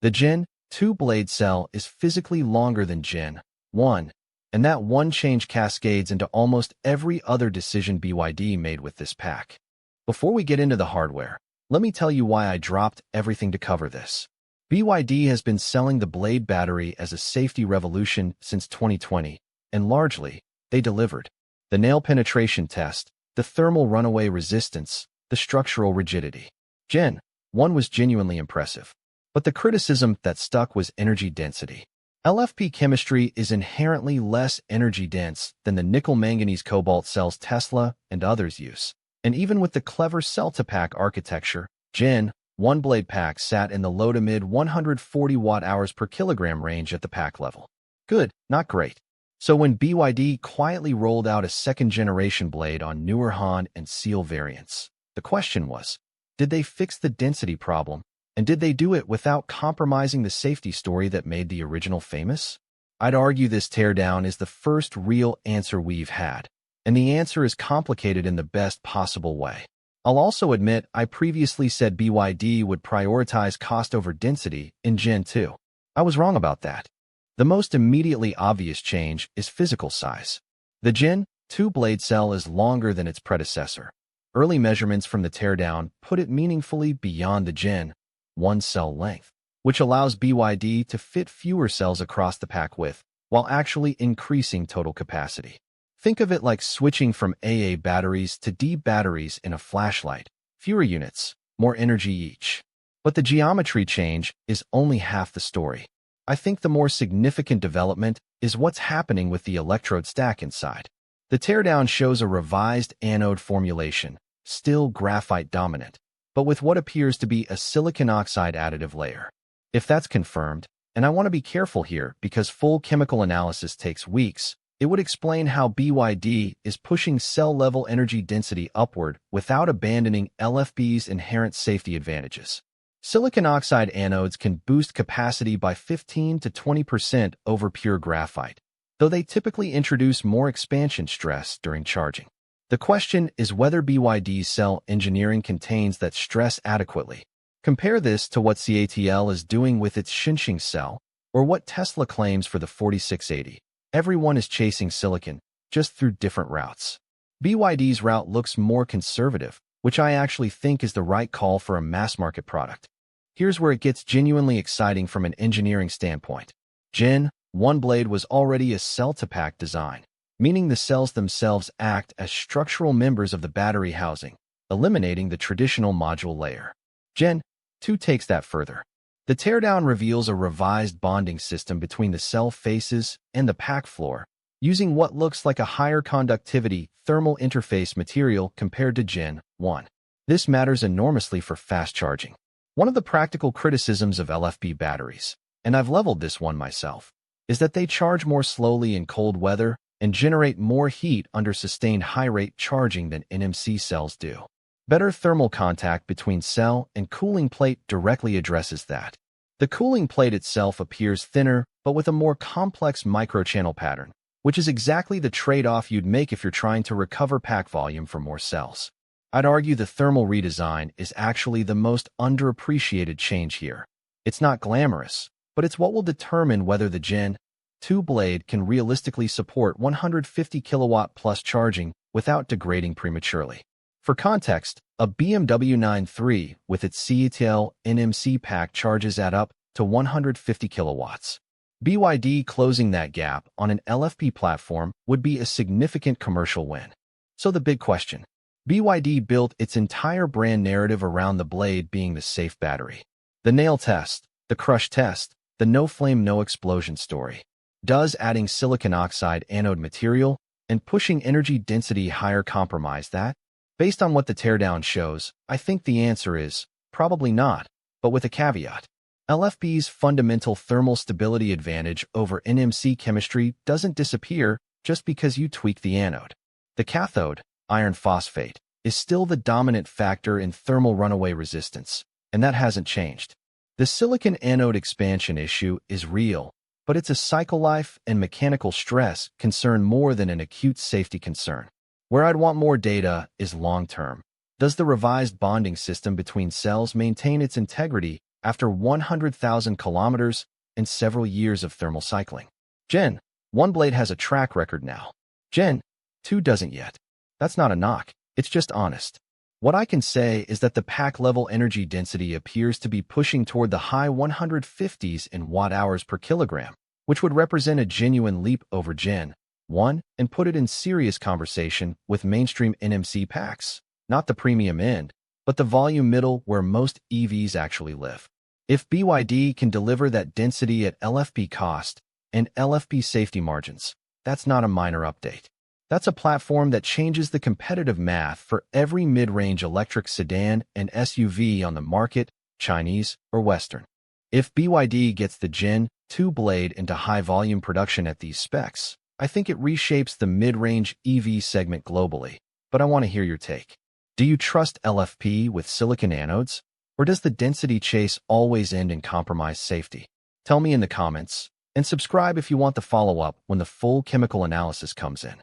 The Gen-2 blade cell is physically longer than Gen-1, and that one change cascades into almost every other decision BYD made with this pack. Before we get into the hardware, let me tell you why I dropped everything to cover this. BYD has been selling the Blade battery as a safety revolution since 2020, and largely, they delivered. The nail penetration test, the thermal runaway resistance, the structural rigidity. Gen-1 was genuinely impressive. But the criticism that stuck was energy density. LFP chemistry is inherently less energy dense than the nickel-manganese-cobalt cells Tesla and others use. And even with the clever cell-to-pack architecture, Gen-1 blade packs sat in the low to mid 140 watt-hours per kilogram range at the pack level. Good, not great. So when BYD quietly rolled out a second-generation blade on newer Han and Seal variants, the question was, did they fix the density problem? And did they do it without compromising the safety story that made the original famous? I'd argue this teardown is the first real answer we've had, and the answer is complicated in the best possible way. I'll also admit I previously said BYD would prioritize cost over density in Gen-2. I was wrong about that. The most immediately obvious change is physical size. The Gen-2 blade cell is longer than its predecessor. Early measurements from the teardown put it meaningfully beyond the Gen-1 cell length, which allows BYD to fit fewer cells across the pack width, while actually increasing total capacity. Think of it like switching from AA batteries to D batteries in a flashlight. Fewer units, more energy each. But the geometry change is only half the story. I think the more significant development is what's happening with the electrode stack inside. The teardown shows a revised anode formulation, still graphite dominant, but with what appears to be a silicon oxide additive layer. If that's confirmed, and I want to be careful here because full chemical analysis takes weeks, it would explain how BYD is pushing cell-level energy density upward without abandoning LFP's inherent safety advantages. Silicon oxide anodes can boost capacity by 15 to 20% over pure graphite, though they typically introduce more expansion stress during charging. The question is whether BYD's cell engineering contains that stress adequately. Compare this to what CATL is doing with its Xinjiang cell, or what Tesla claims for the 4680. Everyone is chasing silicon, just through different routes. BYD's route looks more conservative, which I actually think is the right call for a mass-market product. Here's where it gets genuinely exciting from an engineering standpoint. Gen-1 blade was already a cell-to-pack design, meaning the cells themselves act as structural members of the battery housing, eliminating the traditional module layer. Gen-2 takes that further. The teardown reveals a revised bonding system between the cell faces and the pack floor, using what looks like a higher conductivity thermal interface material compared to Gen-1. This matters enormously for fast charging. One of the practical criticisms of LFP batteries, and I've leveled this one myself, is that they charge more slowly in cold weather and generate more heat under sustained high-rate charging than NMC cells do. Better thermal contact between cell and cooling plate directly addresses that. The cooling plate itself appears thinner, but with a more complex microchannel pattern, which is exactly the trade-off you'd make if you're trying to recover pack volume for more cells. I'd argue the thermal redesign is actually the most underappreciated change here. It's not glamorous, but it's what will determine whether the Gen-2 blade can realistically support 150 kilowatt plus charging without degrading prematurely. For context, a BMW 9.3 with its CATL NMC pack charges at up to 150 kilowatts. BYD closing that gap on an LFP platform would be a significant commercial win. So the big question. BYD built its entire brand narrative around the blade being the safe battery. The nail test, the crush test, the no flame no explosion story. Does adding silicon oxide anode material and pushing energy density higher compromise that? Based on what the teardown shows, I think the answer is probably not, but with a caveat. LFP's fundamental thermal stability advantage over NMC chemistry doesn't disappear just because you tweak the anode. The cathode, iron phosphate, is still the dominant factor in thermal runaway resistance, and that hasn't changed. The silicon anode expansion issue is real, but it's a cycle life and mechanical stress concern more than an acute safety concern. Where I'd want more data is long-term. Does the revised bonding system between cells maintain its integrity after 100,000 kilometers and several years of thermal cycling. Gen-1 blade has a track record now. Gen-2 doesn't yet. That's not a knock, it's just honest. What I can say is that the pack-level energy density appears to be pushing toward the high 150s in watt-hours per kilogram, which would represent a genuine leap over Gen-1 and put it in serious conversation with mainstream NMC packs, not the premium end, but the volume middle where most EVs actually live. If BYD can deliver that density at LFP cost and LFP safety margins, that's not a minor update. That's a platform that changes the competitive math for every mid-range electric sedan and SUV on the market, Chinese or Western. If BYD gets the Gen-2 blade into high-volume production at these specs, I think it reshapes the mid-range EV segment globally. But I want to hear your take. Do you trust LFP with silicon anodes? Or does the density chase always end in compromised safety? Tell me in the comments, and subscribe if you want the follow-up when the full chemical analysis comes in.